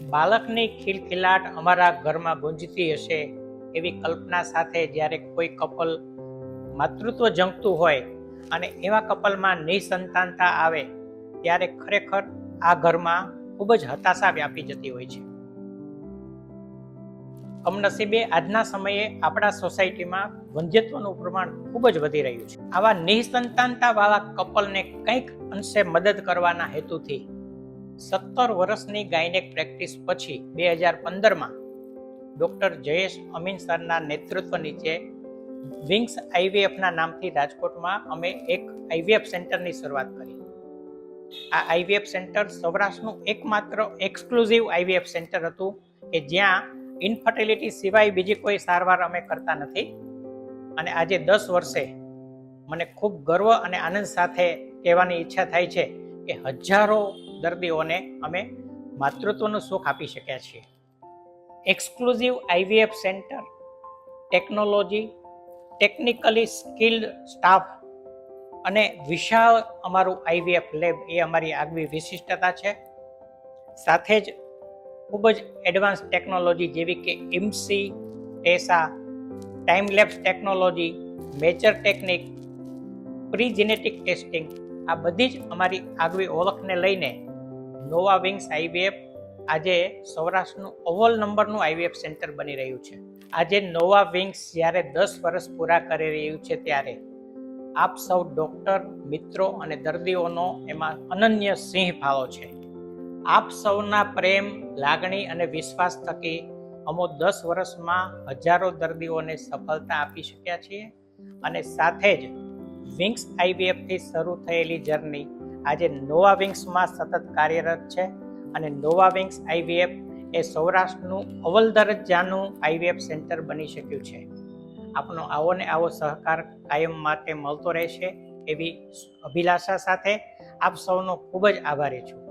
બાળકની ખિલખિલાટ અમારા ઘરમાં ગુંજતી હશે એવી કલ્પના સાથે જ્યારે કોઈ કપલ માતૃત્વ જંગતું હોય અને એવા કપલમાં નિસંતાનતા આવે ત્યારે ખરેખર આ ઘરમાં ખૂબ જ હતાશા વ્યાપી જતી હોય છે. કમનસીબે આજના સમયે આપણા સોસાયટીમાં વંધ્યત્વનું પ્રમાણ ખૂબ જ વધી રહ્યું છે. આવા નિસંતાનતા વાળા કપલને કંઈક અંશે મદદ કરવાના હેતુથી 17 વર્ષની ગાયનેક પ્રેક્ટિસ પછી 2015માં ડોક્ટર જયેશ અમીન સરના નેતૃત્વ નીચે વિંગ્સ આઈવીએફના નામથી રાજકોટમાં અમે એક આઈવીએફ સેન્ટરની શરૂઆત કરી. આ આઈવીએફ સેન્ટર સૌરાષ્ટ્રનું એકમાત્ર એક્સક્લુઝિવ આઈવીએફ સેન્ટર હતું કે જ્યાં ઇન્ફર્ટિલિટી સિવાય બીજી કોઈ સારવાર અમે કરતા નથી. અને આજે 10 વર્ષે મને ખૂબ ગર્વ અને આનંદ સાથે કહેવાની ઈચ્છા થાય છે કે હજારો દર્દીઓને અમે માતૃત્વનું સુખ આપી શક્યા છીએ. Exclusive IVF centre, technology, technically skilled staff અને વિશાળ અમારું આઈવીએફ લેબ એ અમારી આગવી વિશિષ્ટતા છે. સાથે જ ખૂબ જ એડવાન્સ ટેકનોલોજી જેવી કે IMSI, TESA, time lapse technology, mature technique, pre genetic testing, આ બધી જ અમારી આગવી ઓળખને લઈને નોવા વિંગ્સ આઈવીએફ આજે સૌરાષ્ટ્રનું અવ્વલ નંબરનું આઈવીએફ સેન્ટર બની રહ્યું છે. આજે નોવા વિંગ્સ જ્યારે 10 વર્ષ પૂરા કરી રહ્યું છે ત્યારે આપ સૌ ડૉક્ટર મિત્રો અને દર્દીઓનો એમાં અનન્ય સિંહ ફાળો છે. આપ સૌના પ્રેમ, લાગણી અને વિશ્વાસ થકી અમો 10 વર્ષમાં હજારો દર્દીઓને સફળતા આપી શક્યા છીએ. અને સાથે જ વિંગ્સ આઈવીએફથી શરૂ થયેલી જર્ની આજે નોવા વિંગ્સમાં સતત કાર્યરત છે. અને નોવા વિંગ્સ આઈવીએફ એ સૌરાષ્ટ્રનું અવ્વલ દરજ્જાનું આઈવીએફ સેન્ટર બની શક્યું છે. આપનો આવો ને આવો સહકાર કાયમ માટે મળતો રહેશે એવી અભિલાષા સાથે આપ સૌનો ખૂબ જ આભારી છું.